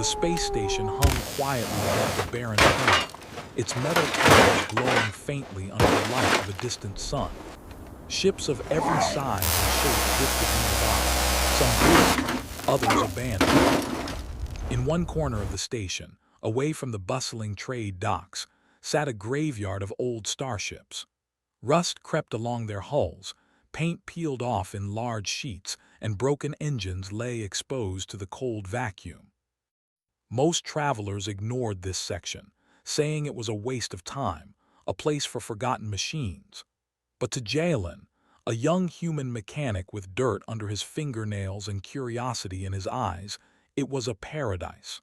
The space station hung quietly above the barren planet, its metal towers glowing faintly under the light of a distant sun. Ships of every size and shape drifted nearby, some blue, others abandoned. In one corner of the station, away from the bustling trade docks, sat a graveyard of old starships. Rust crept along their hulls, paint peeled off in large sheets, and broken engines lay exposed to the cold vacuum. Most travelers ignored this section, saying it was a waste of time, a place for forgotten machines. But to Jalen, a young human mechanic with dirt under his fingernails and curiosity in his eyes, it was a paradise.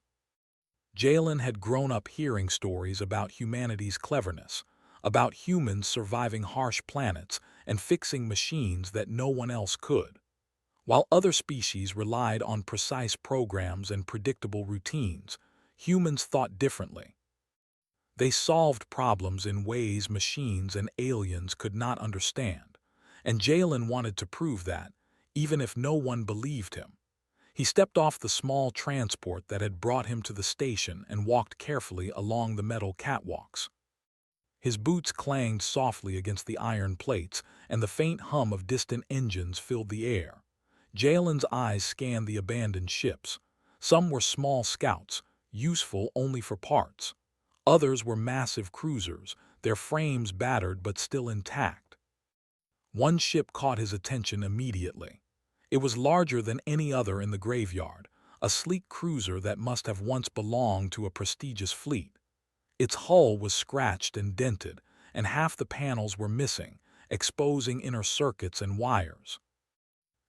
Jalen had grown up hearing stories about humanity's cleverness, about humans surviving harsh planets and fixing machines that no one else could. While other species relied on precise programs and predictable routines, humans thought differently. They solved problems in ways machines and aliens could not understand, and Jalen wanted to prove that, even if no one believed him. He stepped off the small transport that had brought him to the station and walked carefully along the metal catwalks. His boots clanged softly against the iron plates, and the faint hum of distant engines filled the air. Jalen's eyes scanned the abandoned ships. Some were small scouts, useful only for parts. Others were massive cruisers, their frames battered but still intact. One ship caught his attention immediately. It was larger than any other in the graveyard, a sleek cruiser that must have once belonged to a prestigious fleet. Its hull was scratched and dented, and half the panels were missing, exposing inner circuits and wires.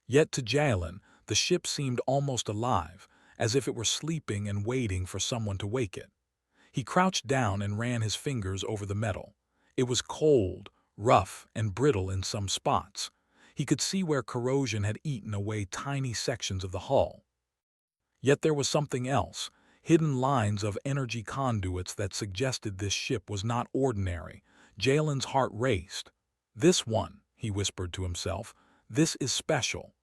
Yet to Jalen, the ship seemed almost alive, as if it were sleeping and waiting for someone to wake it. He crouched down and ran his fingers over the metal. It was cold, rough, and brittle in some spots. He could see where corrosion had eaten away tiny sections of the hull. Yet there was something else, hidden lines of energy conduits that suggested this ship was not ordinary. Jalen's heart raced. "This one," he whispered to himself, "this is special."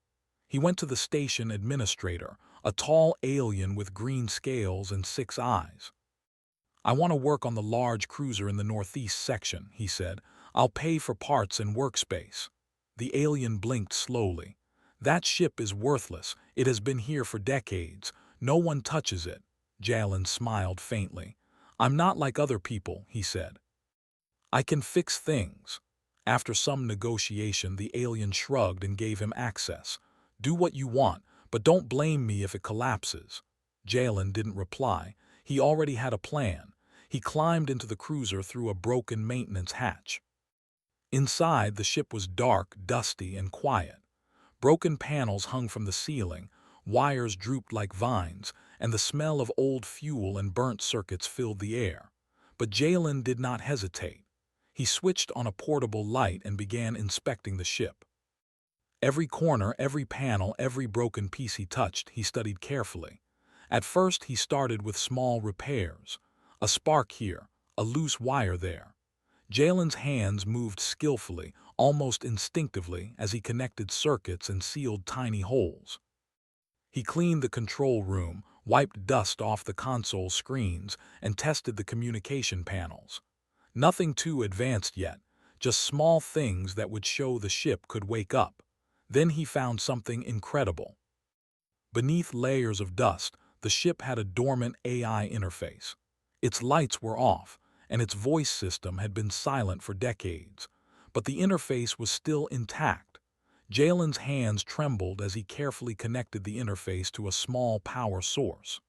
He went to the station administrator, a tall alien with green scales and 6 eyes. "I want to work on the large cruiser in the northeast section," he said. "I'll pay for parts and workspace." The alien blinked slowly. "That ship is worthless. It has been here for decades. No one touches it." Jalen smiled faintly. "I'm not like other people," he said. "I can fix things." After some negotiation, the alien shrugged and gave him access. "Do what you want, but don't blame me if it collapses." Jalen didn't reply. He already had a plan. He climbed into the cruiser through a broken maintenance hatch. Inside, the ship was dark, dusty, and quiet. Broken panels hung from the ceiling, wires drooped like vines, and the smell of old fuel and burnt circuits filled the air. But Jalen did not hesitate. He switched on a portable light and began inspecting the ship. Every corner, every panel, every broken piece he touched, he studied carefully. At first, he started with small repairs. A spark here, a loose wire there. Jalen's hands moved skillfully, almost instinctively, as he connected circuits and sealed tiny holes. He cleaned the control room, wiped dust off the console screens, and tested the communication panels. Nothing too advanced yet, just small things that would show the ship could wake up. Then he found something incredible. Beneath layers of dust, the ship had a dormant AI interface. Its lights were off, and its voice system had been silent for decades. But the interface was still intact. Jalen's hands trembled as he carefully connected the interface to a small power source.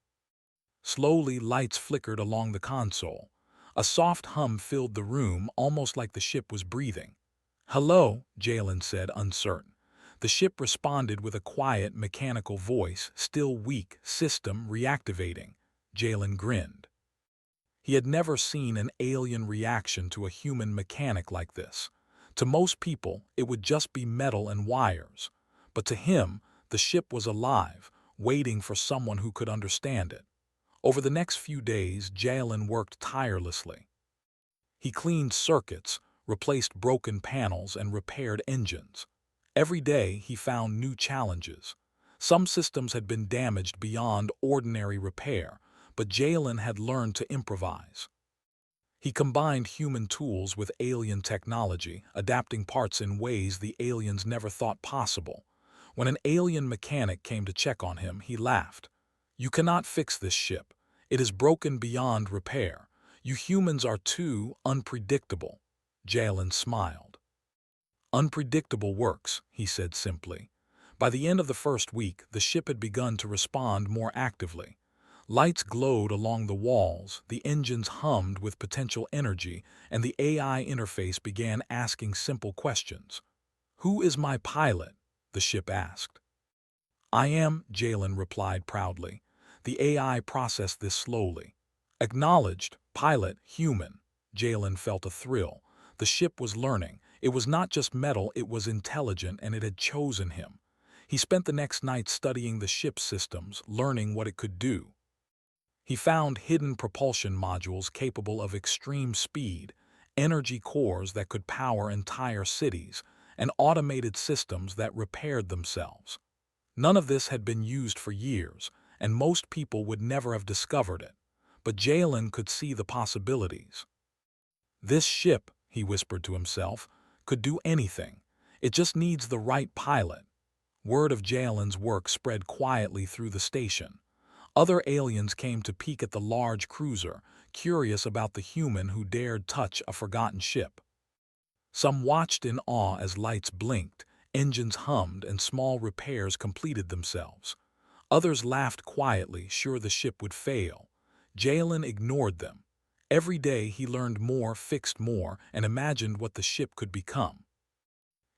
Slowly, lights flickered along the console. A soft hum filled the room, almost like the ship was breathing. "Hello," Jalen said, uncertain. The ship responded with a quiet, mechanical voice, still weak, system reactivating. Jalen grinned. He had never seen an alien reaction to a human mechanic like this. To most people, it would just be metal and wires. But to him, the ship was alive, waiting for someone who could understand it. Over the next few days, Jalen worked tirelessly. He cleaned circuits, replaced broken panels, and repaired engines. Every day, he found new challenges. Some systems had been damaged beyond ordinary repair. but Jalen had learned to improvise. He combined human tools with alien technology, adapting parts in ways the aliens never thought possible. When an alien mechanic came to check on him, he laughed. "You cannot fix this ship. It is broken beyond repair. You humans are too unpredictable." Jalen smiled. "Unpredictable works," he said simply. By the end of the first week, the ship had begun to respond more actively. Lights glowed along the walls, the engines hummed with potential energy, and the AI interface began asking simple questions. "Who is my pilot?" the ship asked. "I am," Jalen replied proudly. The AI processed this slowly. "Acknowledged, pilot, human." Jalen felt a thrill. The ship was learning. It was not just metal, it was intelligent, and it had chosen him. He spent the next night studying the ship's systems, learning what it could do. He found hidden propulsion modules capable of extreme speed, energy cores that could power entire cities, and automated systems that repaired themselves. None of this had been used for years, and most people would never have discovered it. But Jalen could see the possibilities. "This ship," he whispered to himself, "could do anything. It just needs the right pilot." Word of Jalen's work spread quietly through the station. Other aliens came to peek at the large cruiser, curious about the human who dared touch a forgotten ship. Some watched in awe as lights blinked, engines hummed, and small repairs completed themselves. Others laughed quietly, sure the ship would fail. Jalen ignored them. Every day he learned more, fixed more, and imagined what the ship could become.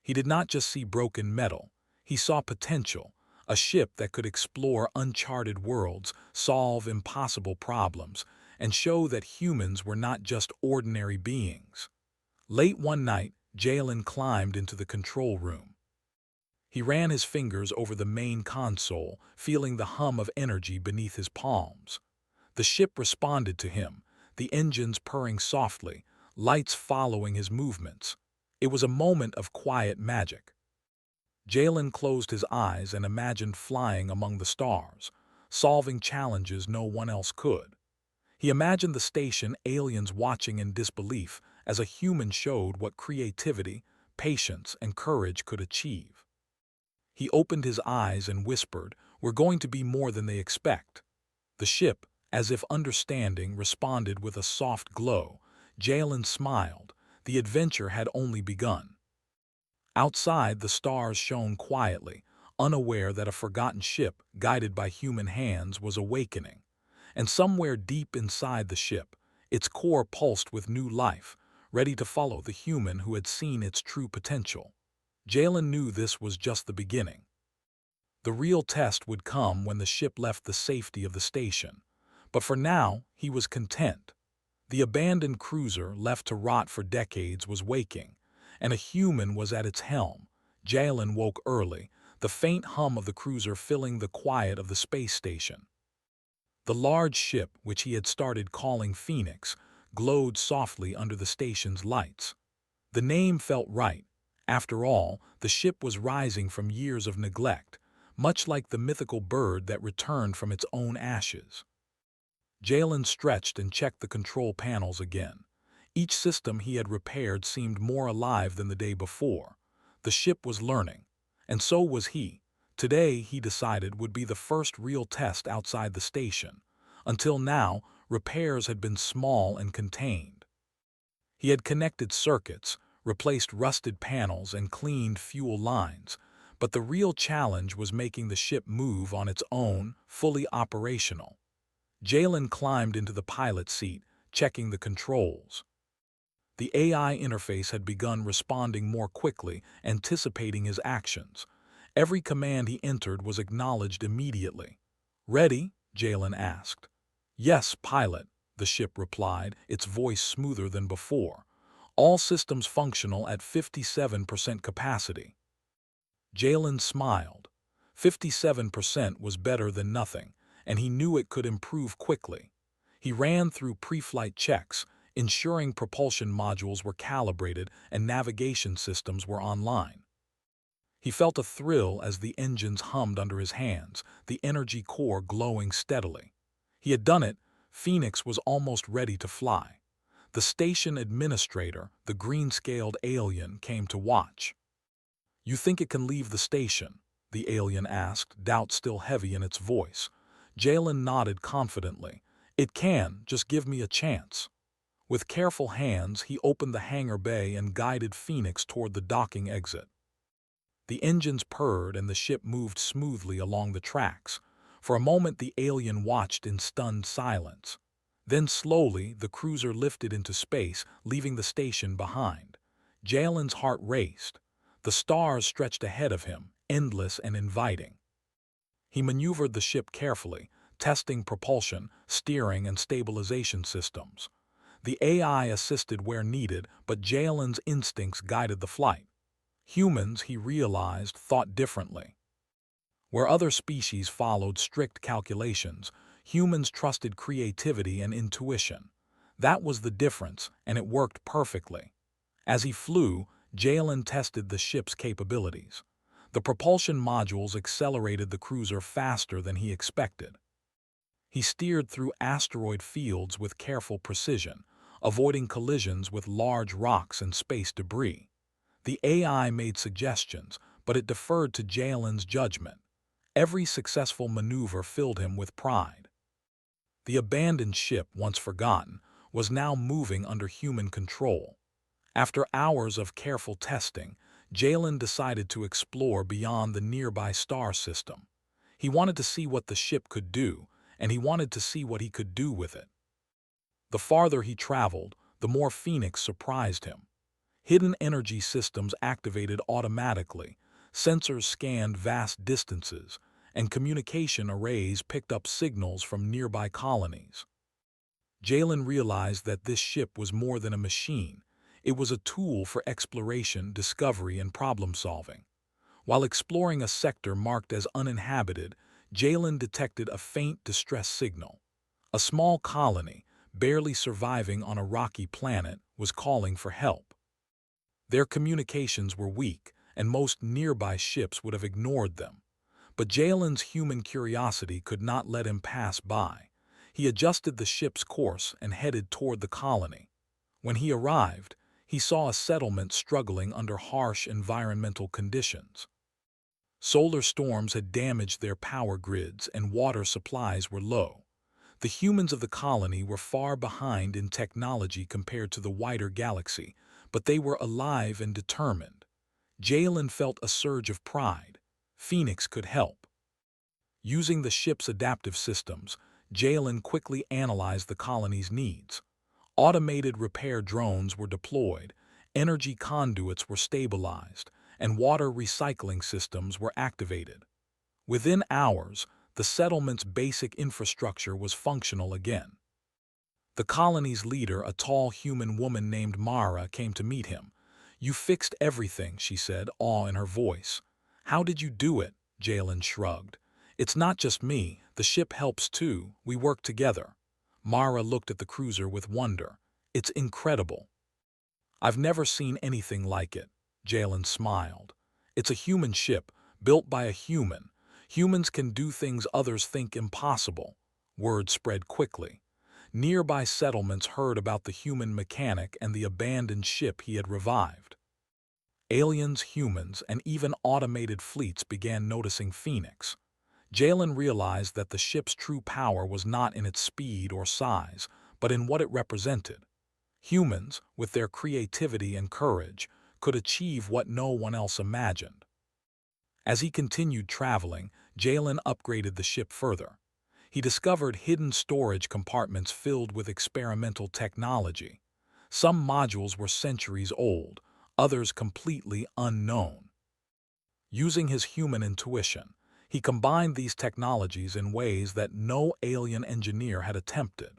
He did not just see broken metal. He saw potential, a ship that could explore uncharted worlds, solve impossible problems, and show that humans were not just ordinary beings. Late one night, Jalen climbed into the control room. He ran his fingers over the main console, feeling the hum of energy beneath his palms. The ship responded to him, the engines purring softly, lights following his movements. It was a moment of quiet magic. Jalen closed his eyes and imagined flying among the stars, solving challenges no one else could. He imagined the station, aliens watching in disbelief as a human showed what creativity, patience, and courage could achieve. He opened his eyes and whispered, "We're going to be more than they expect." The ship, as if understanding, responded with a soft glow. Jalen smiled. The adventure had only begun. Outside, the stars shone quietly, unaware that a forgotten ship, guided by human hands, was awakening. And somewhere deep inside the ship, its core pulsed with new life, ready to follow the human who had seen its true potential. Jalen knew this was just the beginning. The real test would come when the ship left the safety of the station. But for now, he was content. The abandoned cruiser, left to rot for decades, was waking, and a human was at its helm. Jalen woke early, the faint hum of the cruiser filling the quiet of the space station. The large ship, which he had started calling Phoenix, glowed softly under the station's lights. The name felt right. After all, the ship was rising from years of neglect, much like the mythical bird that returned from its own ashes. Jalen stretched and checked the control panels again. Each system he had repaired seemed more alive than the day before. The ship was learning, and so was he. Today, he decided, would be the first real test outside the station. Until now, repairs had been small and contained. He had connected circuits, replaced rusted panels, and cleaned fuel lines, but the real challenge was making the ship move on its own, fully operational. Jalen climbed into the pilot seat, checking the controls. The AI interface had begun responding more quickly, anticipating his actions. Every command he entered was acknowledged immediately. "Ready?" Jalen asked. "Yes, pilot," the ship replied, its voice smoother than before. "All systems functional at 57% capacity." Jalen smiled. 57% was better than nothing, and he knew it could improve quickly. He ran through pre-flight checks, ensuring propulsion modules were calibrated and navigation systems were online. He felt a thrill as the engines hummed under his hands, the energy core glowing steadily. He had done it, Phoenix was almost ready to fly. The station administrator, the green-scaled alien, came to watch. "You think it can leave the station?" the alien asked, doubt still heavy in its voice. Jalen nodded confidently. "It can, just give me a chance." With careful hands, he opened the hangar bay and guided Phoenix toward the docking exit. The engines purred and the ship moved smoothly along the tracks. For a moment, the alien watched in stunned silence. Then slowly, the cruiser lifted into space, leaving the station behind. Jalen's heart raced. The stars stretched ahead of him, endless and inviting. He maneuvered the ship carefully, testing propulsion, steering, and stabilization systems. The AI assisted where needed, but Jalen's instincts guided the flight. Humans, he realized, thought differently. Where other species followed strict calculations, humans trusted creativity and intuition. That was the difference, and it worked perfectly. As he flew, Jalen tested the ship's capabilities. The propulsion modules accelerated the cruiser faster than he expected. He steered through asteroid fields with careful precision, avoiding collisions with large rocks and space debris. The AI made suggestions, but it deferred to Jalen's judgment. Every successful maneuver filled him with pride. The abandoned ship, once forgotten, was now moving under human control. After hours of careful testing, Jalen decided to explore beyond the nearby star system. He wanted to see what the ship could do, and he wanted to see what he could do with it. The farther he traveled, the more Phoenix surprised him. Hidden energy systems activated automatically, sensors scanned vast distances, and communication arrays picked up signals from nearby colonies. Jalen realized that this ship was more than a machine. It was a tool for exploration, discovery, and problem-solving. While exploring a sector marked as uninhabited, Jalen detected a faint distress signal. A small colony, barely surviving on a rocky planet, was calling for help. Their communications were weak, and most nearby ships would have ignored them. But Jalen's human curiosity could not let him pass by. He adjusted the ship's course and headed toward the colony. When he arrived, he saw a settlement struggling under harsh environmental conditions. Solar storms had damaged their power grids and water supplies were low. The humans of the colony were far behind in technology compared to the wider galaxy, but they were alive and determined. Jalen felt a surge of pride. Phoenix could help. Using the ship's adaptive systems, Jalen quickly analyzed the colony's needs. Automated repair drones were deployed, energy conduits were stabilized, and water recycling systems were activated. Within hours, the settlement's basic infrastructure was functional again. The colony's leader, a tall human woman named Mara, came to meet him. "You fixed everything," she said, awe in her voice. "How did you do it?" Jalen shrugged. "It's not just me. The ship helps too. We work together." Mara looked at the cruiser with wonder. "It's incredible." "I've never seen anything like it." Jalen smiled. "It's a human ship, built by a human. Humans can do things others think impossible." Word spread quickly. Nearby settlements heard about the human mechanic and the abandoned ship he had revived. Aliens, humans, and even automated fleets began noticing Phoenix. Jalen realized that the ship's true power was not in its speed or size, but in what it represented. Humans, with their creativity and courage, could achieve what no one else imagined. As he continued traveling, Jalen upgraded the ship further. He discovered hidden storage compartments filled with experimental technology. Some modules were centuries old, others completely unknown. Using his human intuition, he combined these technologies in ways that no alien engineer had attempted.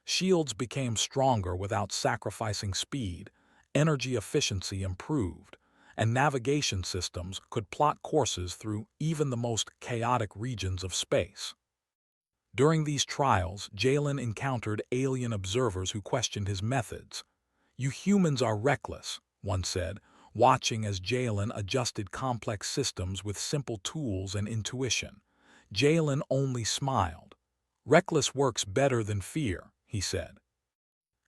Shields became stronger without sacrificing speed, energy efficiency improved, and navigation systems could plot courses through even the most chaotic regions of space. During these trials, Jalen encountered alien observers who questioned his methods. "You humans are reckless," one said, watching as Jalen adjusted complex systems with simple tools and intuition. Jalen only smiled. "Reckless works better than fear," he said.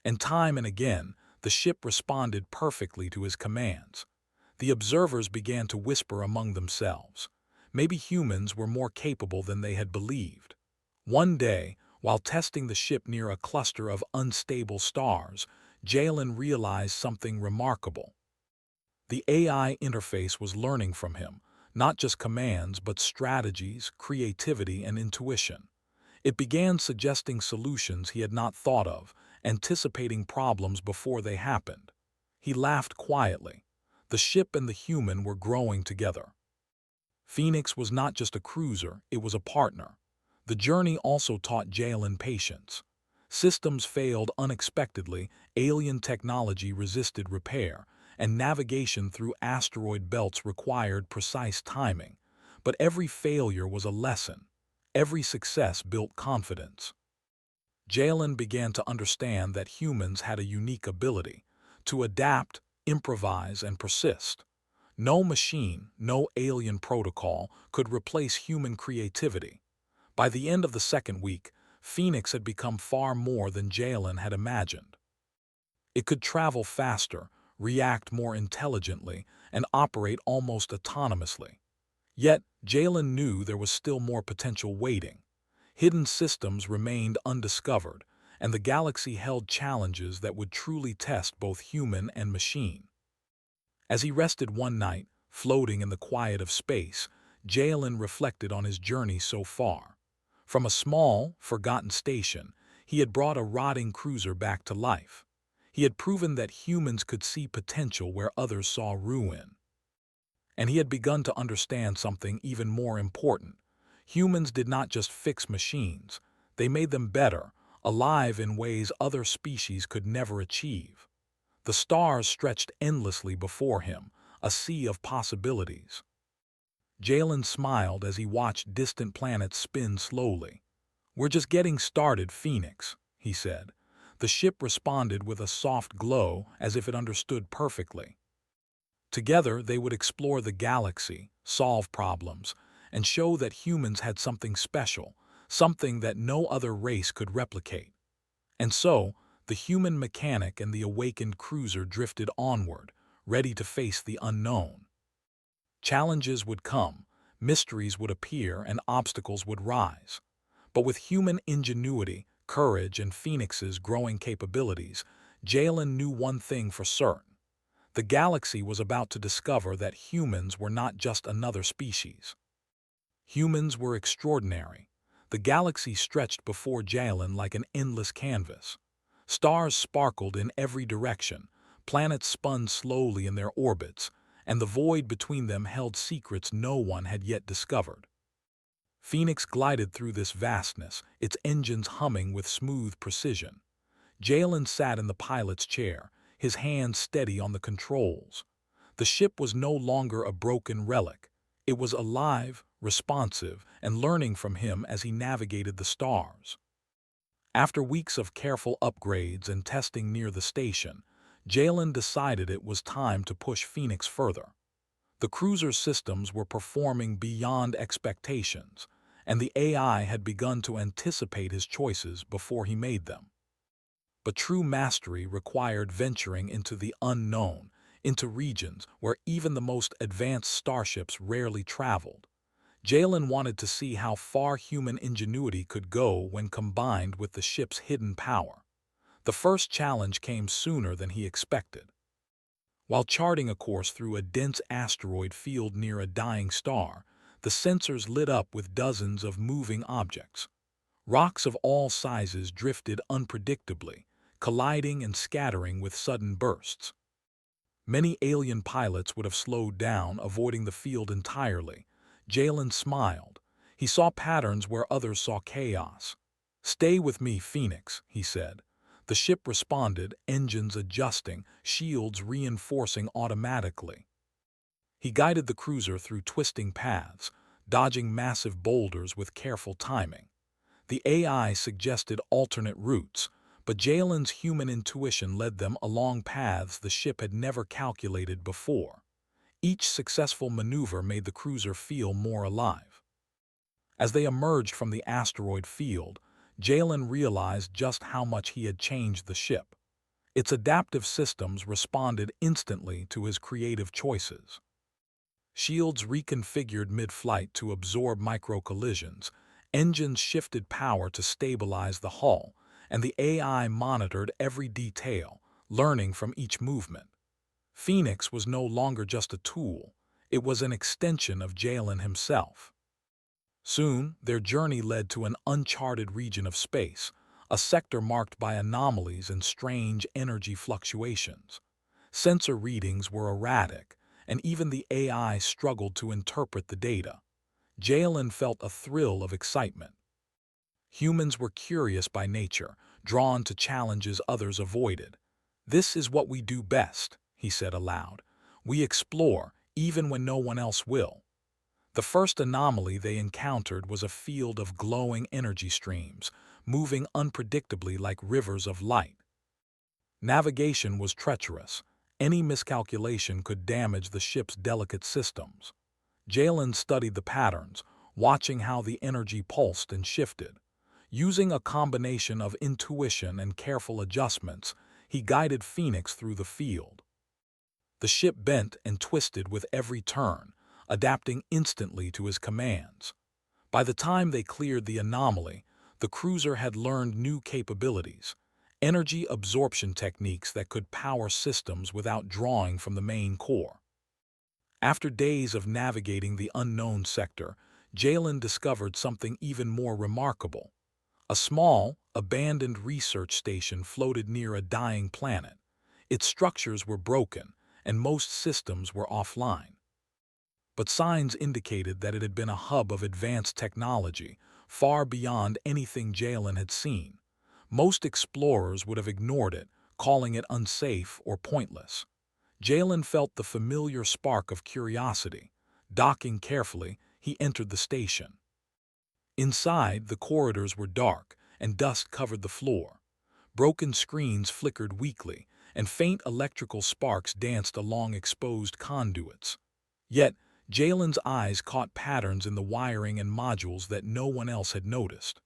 And time and again, the ship responded perfectly to his commands. The observers began to whisper among themselves. Maybe humans were more capable than they had believed. One day, while testing the ship near a cluster of unstable stars, Jalen realized something remarkable. The AI interface was learning from him, not just commands but strategies, creativity, and intuition. It began suggesting solutions he had not thought of, anticipating problems before they happened. He laughed quietly. The ship and the human were growing together. Phoenix was not just a cruiser, it was a partner. The journey also taught Jalen patience. Systems failed unexpectedly, alien technology resisted repair, and navigation through asteroid belts required precise timing. But every failure was a lesson. Every success built confidence. Jalen began to understand that humans had a unique ability to adapt, improvise, and persist. No machine, no alien protocol could replace human creativity. By the end of the second week, Phoenix had become far more than Jalen had imagined. It could travel faster, react more intelligently, and operate almost autonomously. Yet, Jalen knew there was still more potential waiting. Hidden systems remained undiscovered, and the galaxy held challenges that would truly test both human and machine. As he rested one night, floating in the quiet of space, Jalen reflected on his journey so far. From a small, forgotten station, he had brought a rotting cruiser back to life. He had proven that humans could see potential where others saw ruin. And he had begun to understand something even more important. Humans did not just fix machines, they made them better, alive in ways other species could never achieve. The stars stretched endlessly before him, a sea of possibilities. Jalen smiled as he watched distant planets spin slowly. "We're just getting started, Phoenix," he said. The ship responded with a soft glow as if it understood perfectly. Together, they would explore the galaxy, solve problems, and show that humans had something special, something that no other race could replicate. And so, the human mechanic and the awakened cruiser drifted onward, ready to face the unknown. Challenges would come, mysteries would appear, and obstacles would rise. But with human ingenuity, courage, and Phoenix's growing capabilities, Jalen knew one thing for certain. The galaxy was about to discover that humans were not just another species. Humans were extraordinary. The galaxy stretched before Jalen like an endless canvas. Stars sparkled in every direction, planets spun slowly in their orbits, and the void between them held secrets no one had yet discovered. Phoenix glided through this vastness, its engines humming with smooth precision. Jalen sat in the pilot's chair, his hands steady on the controls. The ship was no longer a broken relic. It was alive, responsive, and learning from him as he navigated the stars. After weeks of careful upgrades and testing near the station, Jalen decided it was time to push Phoenix further. The cruiser's systems were performing beyond expectations, and the AI had begun to anticipate his choices before he made them. But true mastery required venturing into the unknown, into regions where even the most advanced starships rarely traveled. Jalen wanted to see how far human ingenuity could go when combined with the ship's hidden power. The first challenge came sooner than he expected. While charting a course through a dense asteroid field near a dying star, the sensors lit up with dozens of moving objects. Rocks of all sizes drifted unpredictably, colliding and scattering with sudden bursts. Many alien pilots would have slowed down, avoiding the field entirely. Jalen smiled. He saw patterns where others saw chaos. "Stay with me, Phoenix," he said. The ship responded, engines adjusting, shields reinforcing automatically. He guided the cruiser through twisting paths, dodging massive boulders with careful timing. The AI suggested alternate routes, but Jalen's human intuition led them along paths the ship had never calculated before. Each successful maneuver made the cruiser feel more alive. As they emerged from the asteroid field, Jalen realized just how much he had changed the ship. Its adaptive systems responded instantly to his creative choices. Shields reconfigured mid-flight to absorb micro-collisions, engines shifted power to stabilize the hull, and the AI monitored every detail, learning from each movement. Phoenix was no longer just a tool, it was an extension of Jalen himself. Soon, their journey led to an uncharted region of space, a sector marked by anomalies and strange energy fluctuations. Sensor readings were erratic, and even the AI struggled to interpret the data. Jalen felt a thrill of excitement. Humans were curious by nature, drawn to challenges others avoided. "This is what we do best," he said aloud. "We explore, even when no one else will." The first anomaly they encountered was a field of glowing energy streams, moving unpredictably like rivers of light. Navigation was treacherous. Any miscalculation could damage the ship's delicate systems. Jalen studied the patterns, watching how the energy pulsed and shifted. Using a combination of intuition and careful adjustments, he guided Phoenix through the field. The ship bent and twisted with every turn, adapting instantly to his commands. By the time they cleared the anomaly, the cruiser had learned new capabilities, energy absorption techniques that could power systems without drawing from the main core. After days of navigating the unknown sector, Jalen discovered something even more remarkable. A small, abandoned research station floated near a dying planet. Its structures were broken, and most systems were offline. But signs indicated that it had been a hub of advanced technology, far beyond anything Jalen had seen. Most explorers would have ignored it, calling it unsafe or pointless. Jalen felt the familiar spark of curiosity. Docking carefully, he entered the station. Inside, the corridors were dark, and dust covered the floor. Broken screens flickered weakly, and faint electrical sparks danced along exposed conduits. Yet, Jalen's eyes caught patterns in the wiring and modules that no one else had noticed.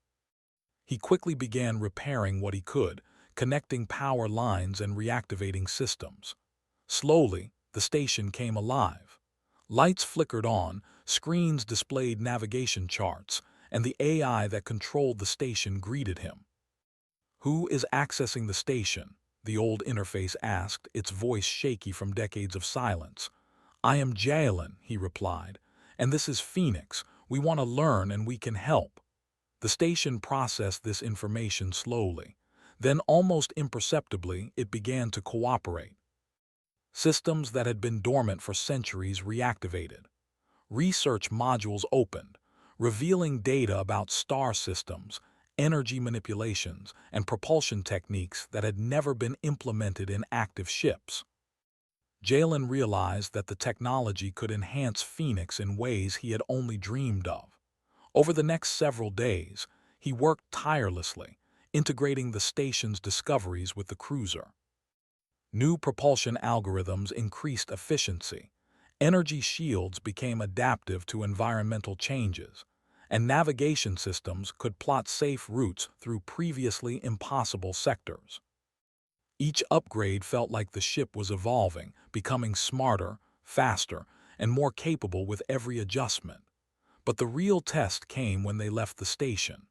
He quickly began repairing what he could, connecting power lines and reactivating systems. Slowly, the station came alive. Lights flickered on, screens displayed navigation charts, and the AI that controlled the station greeted him. "Who is accessing the station?" the old interface asked, its voice shaky from decades of silence. "I am Jalen," he replied, "and this is Phoenix. We want to learn and we can help." The station processed this information slowly. Then, almost imperceptibly, it began to cooperate. Systems that had been dormant for centuries reactivated. Research modules opened, revealing data about star systems, energy manipulations, and propulsion techniques that had never been implemented in active ships. Jalen realized that the technology could enhance Phoenix in ways he had only dreamed of. Over the next several days, he worked tirelessly, integrating the station's discoveries with the cruiser. New propulsion algorithms increased efficiency, energy shields became adaptive to environmental changes, and navigation systems could plot safe routes through previously impossible sectors. Each upgrade felt like the ship was evolving, becoming smarter, faster, and more capable with every adjustment. But the real test came when they left the station.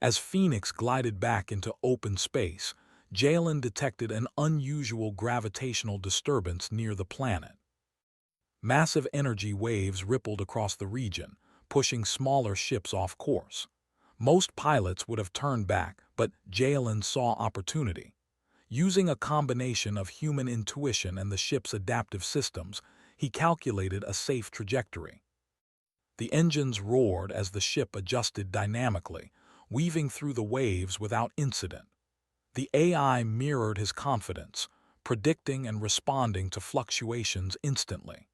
As Phoenix glided back into open space, Jalen detected an unusual gravitational disturbance near the planet. Massive energy waves rippled across the region, pushing smaller ships off course. Most pilots would have turned back, but Jalen saw opportunity. Using a combination of human intuition and the ship's adaptive systems, he calculated a safe trajectory. The engines roared as the ship adjusted dynamically, weaving through the waves without incident. The AI mirrored his confidence, predicting and responding to fluctuations instantly.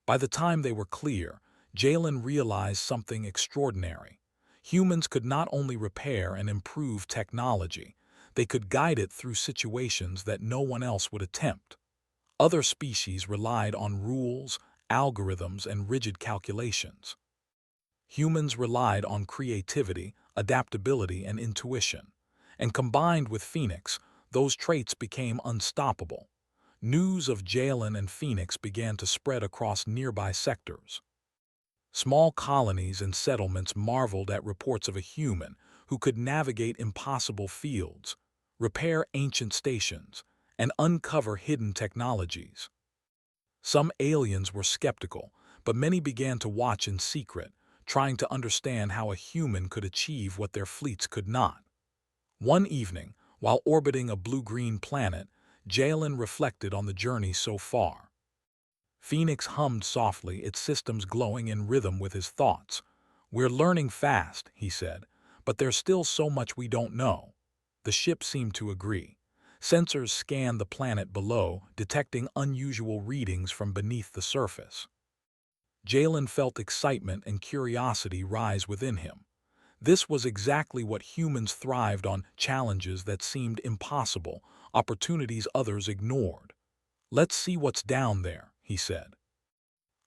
By the time they were clear, Jalen realized something extraordinary. Humans could not only repair and improve technology, they could guide it through situations that no one else would attempt. Other species relied on rules, algorithms, and rigid calculations. Humans relied on creativity, adaptability, and intuition. And combined with Phoenix, those traits became unstoppable. News of Jalen and Phoenix began to spread across nearby sectors. Small colonies and settlements marveled at reports of a human who could navigate impossible fields, repair ancient stations, and uncover hidden technologies. Some aliens were skeptical, but many began to watch in secret, trying to understand how a human could achieve what their fleets could not. One evening, while orbiting a blue-green planet, Jalen reflected on the journey so far. Phoenix hummed softly, its systems glowing in rhythm with his thoughts. "We're learning fast," he said, "but there's still so much we don't know." The ship seemed to agree. Sensors scanned the planet below, detecting unusual readings from beneath the surface. Jalen felt excitement and curiosity rise within him. This was exactly what humans thrived on: challenges that seemed impossible, opportunities others ignored. "Let's see what's down there," he said.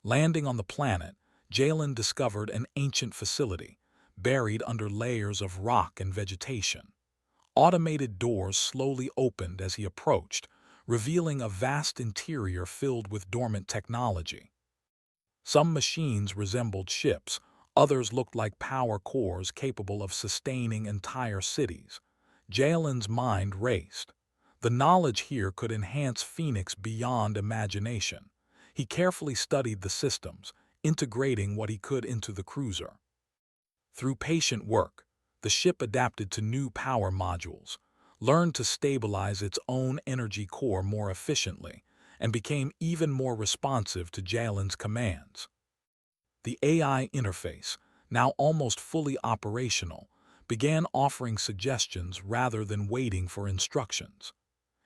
Landing on the planet, Jalen discovered an ancient facility, buried under layers of rock and vegetation. Automated doors slowly opened as he approached, revealing a vast interior filled with dormant technology. Some machines resembled ships, others looked like power cores capable of sustaining entire cities. Jalen's mind raced. The knowledge here could enhance Phoenix beyond imagination. He carefully studied the systems, integrating what he could into the cruiser. Through patient work, the ship adapted to new power modules, learned to stabilize its own energy core more efficiently, and became even more responsive to Jalen's commands. The AI interface, now almost fully operational, began offering suggestions rather than waiting for instructions.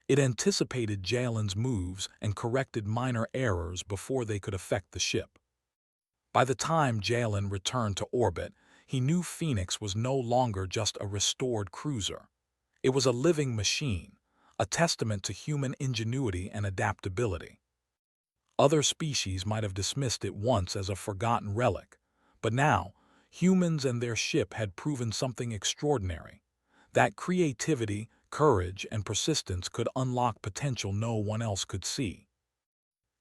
It anticipated Jalen's moves and corrected minor errors before they could affect the ship. By the time Jalen returned to orbit, he knew Phoenix was no longer just a restored cruiser. It was a living machine, a testament to human ingenuity and adaptability. Other species might have dismissed it once as a forgotten relic, but now, humans and their ship had proven something extraordinary: that creativity, courage, and persistence could unlock potential no one else could see.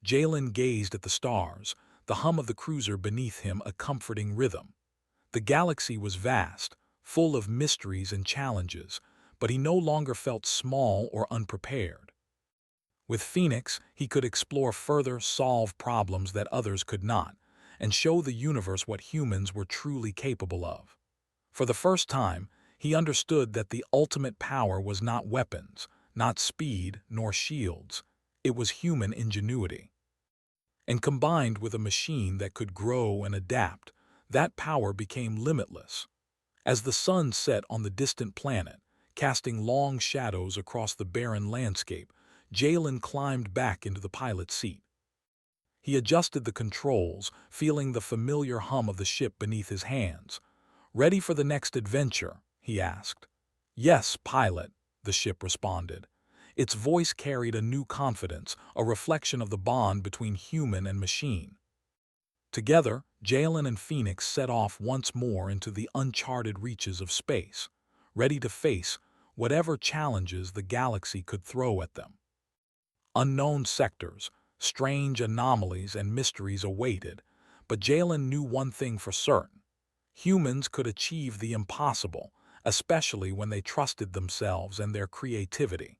Jalen gazed at the stars, the hum of the cruiser beneath him a comforting rhythm. The galaxy was vast, full of mysteries and challenges, but he no longer felt small or unprepared. With Phoenix, he could explore further, solve problems that others could not, and show the universe what humans were truly capable of. For the first time, he understood that the ultimate power was not weapons, not speed, nor shields. It was human ingenuity. And combined with a machine that could grow and adapt, that power became limitless. As the sun set on the distant planet, casting long shadows across the barren landscape, Jalen climbed back into the pilot's seat. He adjusted the controls, feeling the familiar hum of the ship beneath his hands. "Ready for the next adventure?" he asked. "Yes, pilot," the ship responded. Its voice carried a new confidence, a reflection of the bond between human and machine. Together, Jalen and Phoenix set off once more into the uncharted reaches of space, ready to face whatever challenges the galaxy could throw at them. Unknown sectors, strange anomalies, and mysteries awaited, but Jalen knew one thing for certain: humans could achieve the impossible, especially when they trusted themselves and their creativity.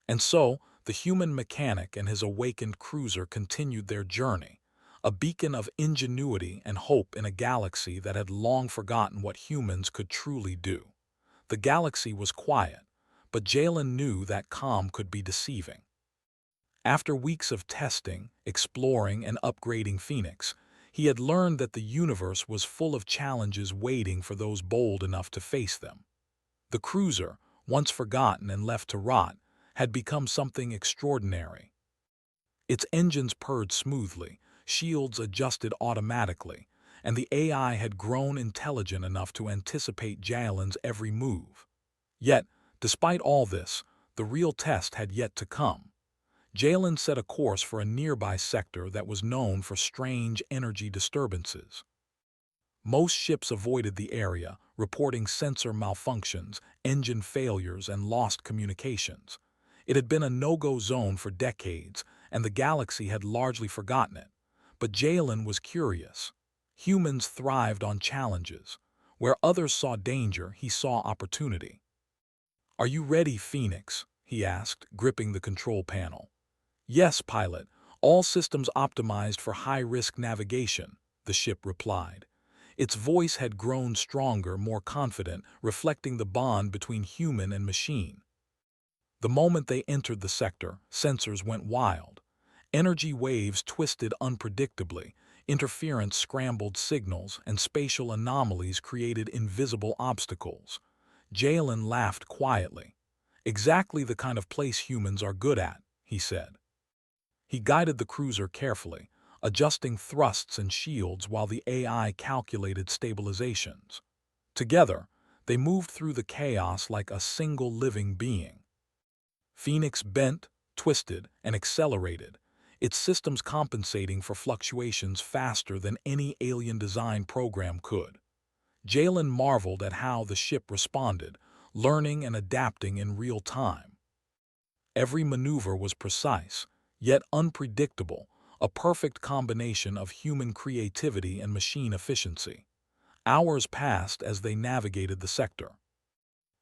And so, the human mechanic and his awakened cruiser continued their journey, a beacon of ingenuity and hope in a galaxy that had long forgotten what humans could truly do. The galaxy was quiet, but Jalen knew that calm could be deceiving. After weeks of testing, exploring, and upgrading Phoenix, he had learned that the universe was full of challenges waiting for those bold enough to face them. The cruiser, once forgotten and left to rot, had become something extraordinary. Its engines purred smoothly, shields adjusted automatically, and the AI had grown intelligent enough to anticipate Jalen's every move. Yet, despite all this, the real test had yet to come. Jalen set a course for a nearby sector that was known for strange energy disturbances. Most ships avoided the area, reporting sensor malfunctions, engine failures, and lost communications. It had been a no-go zone for decades, and the galaxy had largely forgotten it. But Jalen was curious. Humans thrived on challenges. Where others saw danger, he saw opportunity. "Are you ready, Phoenix?" he asked, gripping the control panel. "Yes, pilot. All systems optimized for high-risk navigation," the ship replied. Its voice had grown stronger, more confident, reflecting the bond between human and machine. The moment they entered the sector, sensors went wild. Energy waves twisted unpredictably, interference scrambled signals, and spatial anomalies created invisible obstacles. Jalen laughed quietly. "Exactly the kind of place humans are good at," he said. He guided the cruiser carefully, adjusting thrusts and shields while the AI calculated stabilizations. Together, they moved through the chaos like a single living being. Phoenix bent, twisted, and accelerated, its systems compensating for fluctuations faster than any alien design program could. Jalen marveled at how the ship responded, learning and adapting in real time. Every maneuver was precise, yet unpredictable, a perfect combination of human creativity and machine efficiency. Hours passed as they navigated the sector.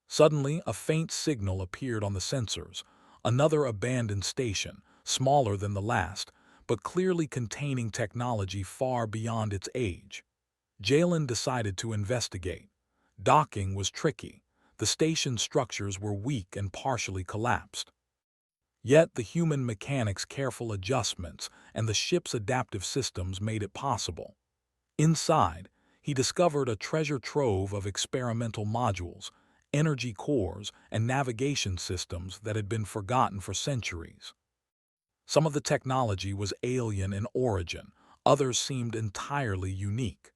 Suddenly, a faint signal appeared on the sensors, another abandoned station, smaller than the last, but clearly containing technology far beyond its age. Jalen decided to investigate. Docking was tricky. The station's structures were weak and partially collapsed. Yet the human mechanics' careful adjustments and the ship's adaptive systems made it possible. Inside, he discovered a treasure trove of experimental modules, energy cores, and navigation systems that had been forgotten for centuries. Some of the technology was alien in origin, others seemed entirely unique.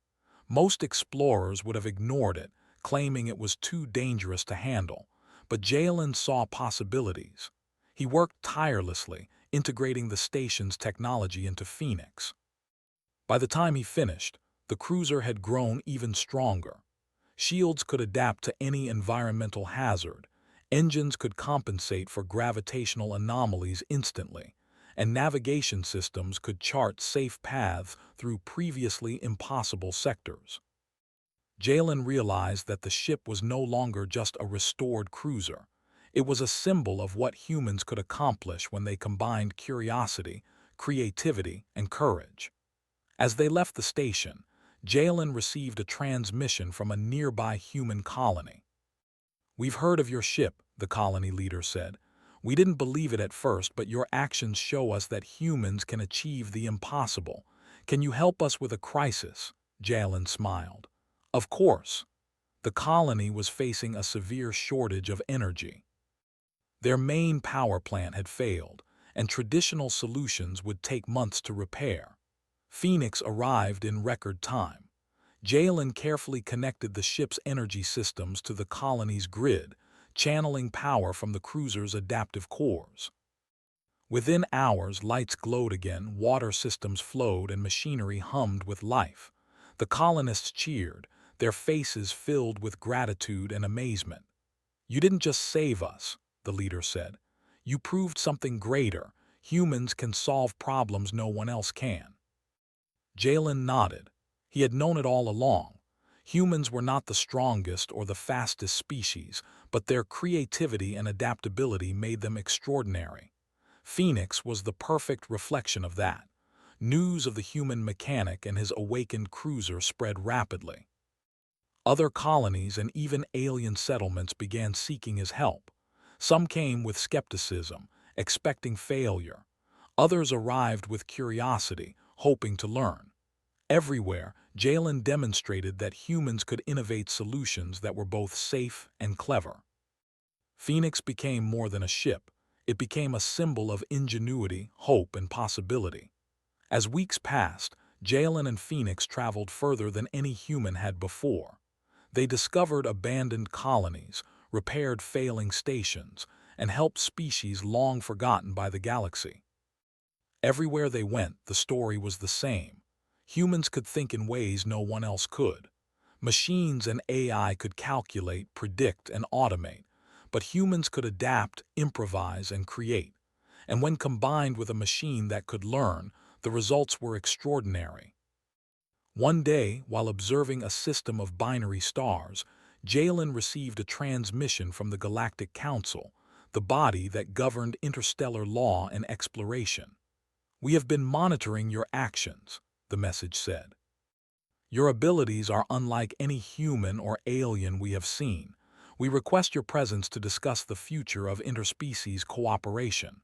Most explorers would have ignored it, claiming it was too dangerous to handle, but Jalen saw possibilities. He worked tirelessly, integrating the station's technology into Phoenix. By the time he finished, the cruiser had grown even stronger. Shields could adapt to any environmental hazard, engines could compensate for gravitational anomalies instantly, and navigation systems could chart safe paths through previously impossible sectors. Jalen realized that the ship was no longer just a restored cruiser. It was a symbol of what humans could accomplish when they combined curiosity, creativity, and courage. As they left the station, Jalen received a transmission from a nearby human colony. "We've heard of your ship," the colony leader said. "We didn't believe it at first, but your actions show us that humans can achieve the impossible. Can you help us with a crisis?" Jalen smiled. Of course. The colony was facing a severe shortage of energy. Their main power plant had failed, and traditional solutions would take months to repair. Phoenix arrived in record time. Jalen carefully connected the ship's energy systems to the colony's grid, channeling power from the cruiser's adaptive cores. Within hours, lights glowed again, water systems flowed, and machinery hummed with life. The colonists cheered, their faces filled with gratitude and amazement. "You didn't just save us," the leader said. "You proved something greater. Humans can solve problems no one else can." Jalen nodded. He had known it all along. Humans were not the strongest or the fastest species, but their creativity and adaptability made them extraordinary. Phoenix was the perfect reflection of that. News of the human mechanic and his awakened cruiser spread rapidly. Other colonies and even alien settlements began seeking his help. Some came with skepticism, expecting failure. Others arrived with curiosity, hoping to learn. Everywhere, Jalen demonstrated that humans could innovate solutions that were both safe and clever. Phoenix became more than a ship. It became a symbol of ingenuity, hope, and possibility. As weeks passed, Jalen and Phoenix traveled further than any human had before. They discovered abandoned colonies, repaired failing stations, and helped species long forgotten by the galaxy. Everywhere they went, the story was the same. Humans could think in ways no one else could. Machines and AI could calculate, predict, and automate, but humans could adapt, improvise, and create. And when combined with a machine that could learn, the results were extraordinary. One day, while observing a system of binary stars, Jalen received a transmission from the Galactic Council, the body that governed interstellar law and exploration. "We have been monitoring your actions," the message said. "Your abilities are unlike any human or alien we have seen. We request your presence to discuss the future of interspecies cooperation."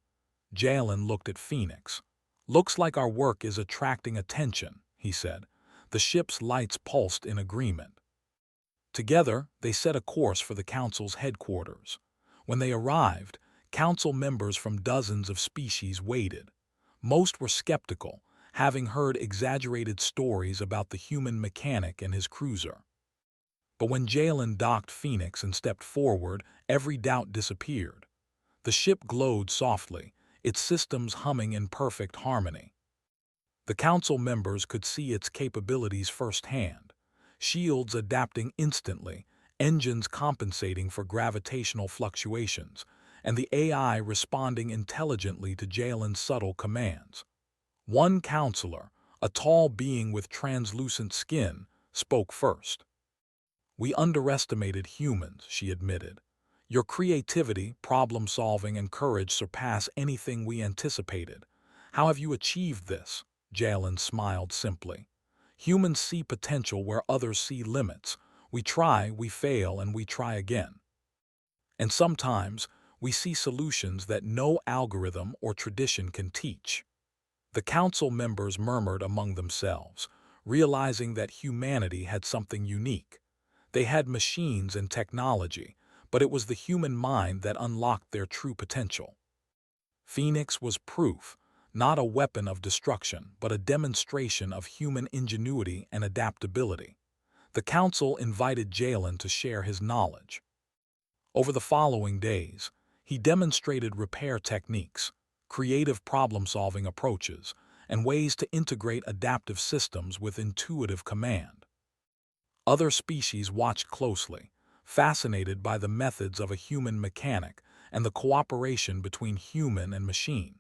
Jalen looked at Phoenix. "Looks like our work is attracting attention," he said. The ship's lights pulsed in agreement. Together, they set a course for the Council's headquarters. When they arrived, Council members from dozens of species waited. Most were skeptical, having heard exaggerated stories about the human mechanic and his cruiser. But when Jalen docked Phoenix and stepped forward, every doubt disappeared. The ship glowed softly, its systems humming in perfect harmony. The Council members could see its capabilities firsthand: shields adapting instantly, engines compensating for gravitational fluctuations, and the AI responding intelligently to Jalen's subtle commands. One counselor, a tall being with translucent skin, spoke first. "We underestimated humans," she admitted. "Your creativity, problem-solving, and courage surpass anything we anticipated. How have you achieved this?" Jalen smiled simply. "Humans see potential where others see limits. We try, we fail, and we try again. And sometimes, we see solutions that no algorithm or tradition can teach." The council members murmured among themselves, realizing that humanity had something unique. They had machines and technology, but it was the human mind that unlocked their true potential. Phoenix was proof, not a weapon of destruction, but a demonstration of human ingenuity and adaptability. The council invited Jalen to share his knowledge. Over the following days, he demonstrated repair techniques, creative problem-solving approaches, and ways to integrate adaptive systems with intuitive command. Other species watched closely, fascinated by the methods of a human mechanic and the cooperation between human and machine.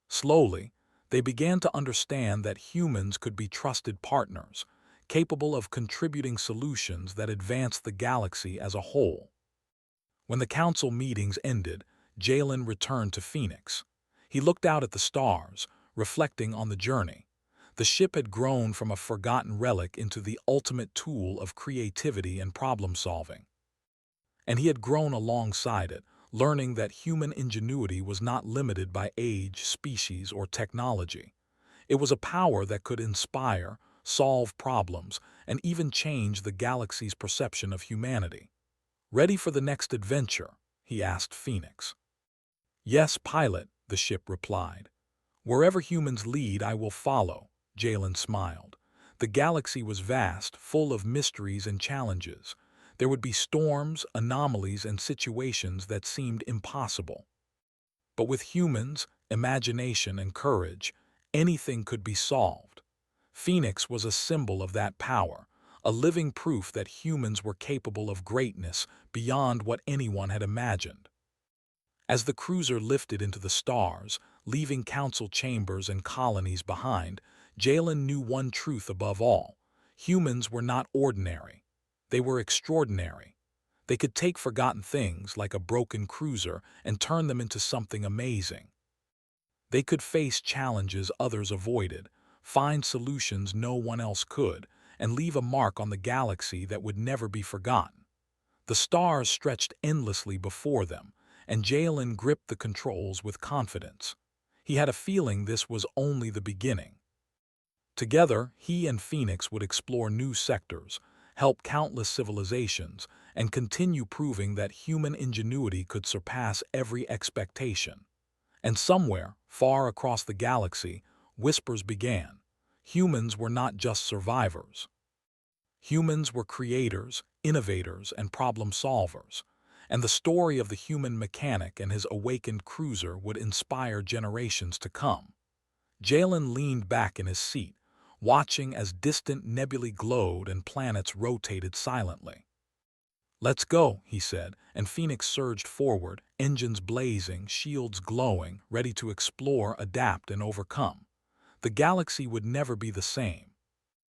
Slowly, they began to understand that humans could be trusted partners, capable of contributing solutions that advance the galaxy as a whole. When the council meetings ended, Jalen returned to Phoenix. He looked out at the stars, reflecting on the journey. The ship had grown from a forgotten relic into the ultimate tool of creativity and problem-solving. And he had grown alongside it, learning that human ingenuity was not limited by age, species, or technology. It was a power that could inspire, solve problems, and even change the galaxy's perception of humanity. "Ready for the next adventure?" he asked Phoenix. "Yes, pilot," the ship replied. "Wherever humans lead, I will follow," Jalen smiled. The galaxy was vast, full of mysteries and challenges. There would be storms, anomalies, and situations that seemed impossible. But with humans, imagination, and courage, anything could be solved. Phoenix was a symbol of that power, a living proof that humans were capable of greatness beyond what anyone had imagined. As the cruiser lifted into the stars, leaving council chambers and colonies behind, Jalen knew one truth above all: humans were not ordinary. They were extraordinary. They could take forgotten things, like a broken cruiser, and turn them into something amazing. They could face challenges others avoided, find solutions no one else could, and leave a mark on the galaxy that would never be forgotten. The stars stretched endlessly before them, and Jalen gripped the controls with confidence. He had a feeling this was only the beginning. Together, he and Phoenix would explore new sectors, help countless civilizations, and continue proving that human ingenuity could surpass every expectation. And somewhere, far across the galaxy, whispers began. Humans were not just survivors. Humans were creators, innovators, and problem-solvers. And the story of the human mechanic and his awakened cruiser would inspire generations to come. Jalen leaned back in his seat, watching as distant nebulae glowed and planets rotated silently. "Let's go," he said, and Phoenix surged forward, engines blazing, shields glowing, ready to explore, adapt, and overcome. The galaxy would never be the same,